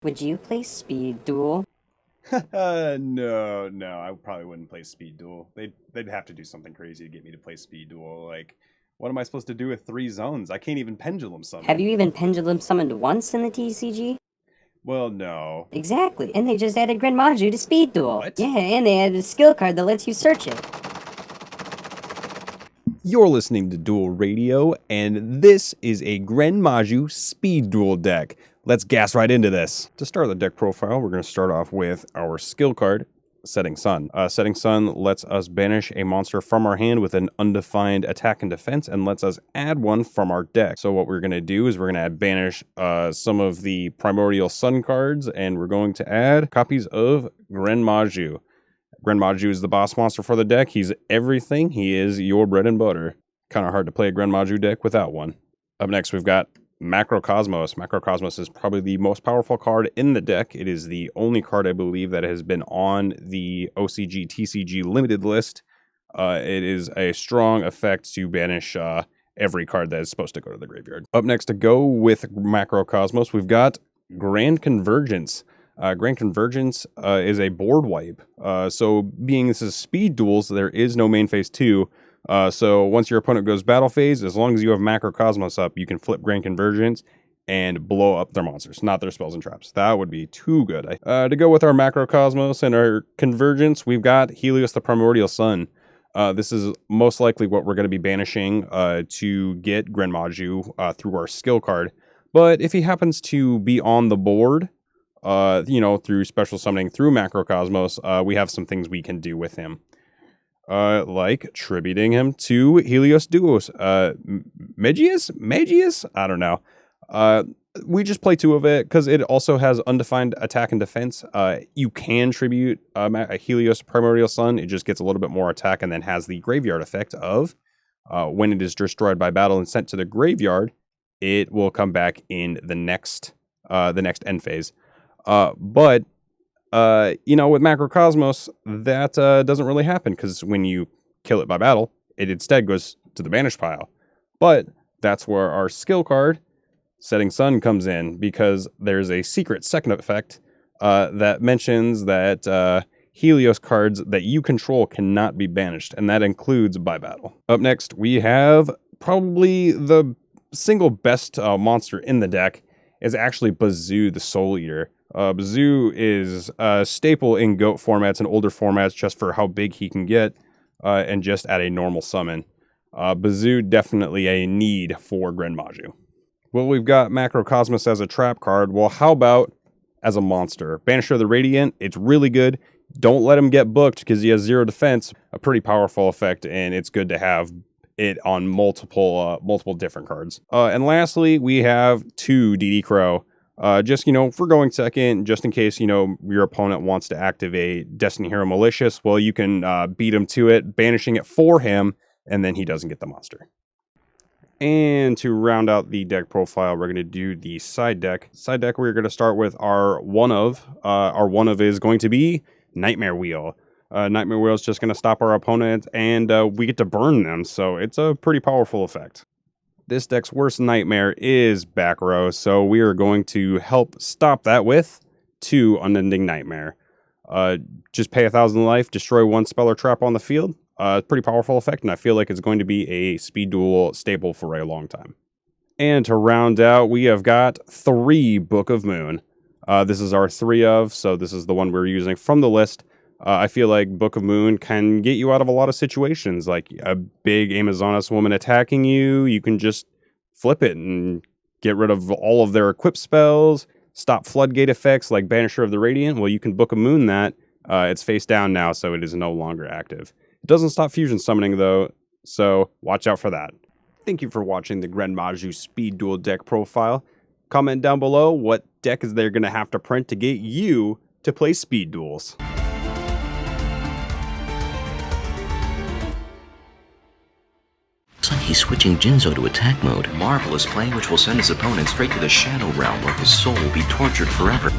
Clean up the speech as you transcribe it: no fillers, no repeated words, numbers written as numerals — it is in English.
Would you play Speed Duel? No, I probably wouldn't play Speed Duel. They'd have to do something crazy to get me to play Speed Duel. Like, what am I supposed to do with 3 zones? I can't even pendulum Have summon. you even pendulum summoned once in the TCG? Well, no. Exactly, and they just added Gren Maju to Speed Duel. What? Yeah, and they added a skill card that lets you search it. You're listening to Duel Radio, and this is a Gren Maju Speed Duel deck. Let's gas right into this. To start the deck profile, we're going to start off with our skill card, Setting Sun. Setting Sun lets us banish a monster from our hand with an undefined attack and defense, and lets us add one from our deck. So what we're going to do is we're going to banish some of the Primordial Sun cards, and we're going to add copies of Gren Maju. Gren Maju is the boss monster for the deck. He's everything. He is your bread and butter. Kind of hard to play a Gren Maju deck without one. Up next, we've got Macrocosmos. Macrocosmos is probably the most powerful card in the deck. It is the only card, I believe, that has been on the OCG TCG limited list. It is a strong effect to banish every card that is supposed to go to the graveyard. Up next, to go with Macrocosmos, we've got Grand Convergence. Grand Convergence is a board wipe. So being this is speed duels, there is no main phase 2. So once your opponent goes battle phase, as long as you have Macrocosmos up, you can flip Grand Convergence and blow up their monsters, not their spells and traps. That would be too good. To go with our Macrocosmos and our Convergence, we've got Helios the Primordial Sun. This is most likely what we're going to be banishing to get Gren Maju through our skill card. But if he happens to be on the board, through special summoning through Macrocosmos, we have some things we can do with him. Like tributing him to Helios Duos. Magius? I don't know. We just play 2 of it because it also has undefined attack and defense. You can tribute a Helios Primordial Sun. It just gets a little bit more attack and then has the graveyard effect of when it is destroyed by battle and sent to the graveyard, it will come back in the next end phase. With Macrocosmos, that doesn't really happen because when you kill it by battle, it instead goes to the banish pile. But that's where our skill card, Setting Sun, comes in because there's a secret second effect that mentions that Helios cards that you control cannot be banished, and that includes by battle. Up next, we have probably the single best monster in the deck is actually Bazoo the Soul Eater. Bazoo is a staple in GOAT formats and older formats just for how big he can get and just at a normal summon. Bazoo definitely a need for Gren Maju. Well, we've got Macrocosmos as a trap card. Well, how about as a monster? Banisher of the Radiant, it's really good. Don't let him get booked because he has 0 defense. A pretty powerful effect, and it's good to have it on multiple different cards. And lastly, we have 2 DD Crow. Just, for going second, just in case, your opponent wants to activate Destiny Hero Malicious, well, you can beat him to it, banishing it for him, and then he doesn't get the monster. And to round out the deck profile, we're going to do the side deck. Side deck, we're going to start with our one of. Our one of is going to be Nightmare Wheel. Nightmare Wheel is just going to stop our opponent, and we get to burn them, so it's a pretty powerful effect. This deck's worst nightmare is back row, so we are going to help stop that with 2 Unending Nightmare. Just pay 1,000 life, destroy 1 spell or trap on the field. Pretty powerful effect, and I feel like it's going to be a speed duel staple for a long time. And to round out, we have got 3 Book of Moon. This is our 3 of, so this is the one we're using from the list. I feel like Book of Moon can get you out of a lot of situations, like a big Amazonas woman attacking you. You can just flip it and get rid of all of their equipped spells, stop floodgate effects like Banisher of the Radiant. Well, you can Book of Moon that. It's face down now, so it is no longer active. It doesn't stop fusion summoning, though, so watch out for that. Thank you for watching the Gren Maju Speed Duel deck profile. Comment down below what deck is they're going to have to print to get you to play speed duels. Looks like he's switching Jinzo to attack mode. Marvelous play which will send his opponent straight to the Shadow Realm where his soul will be tortured forever.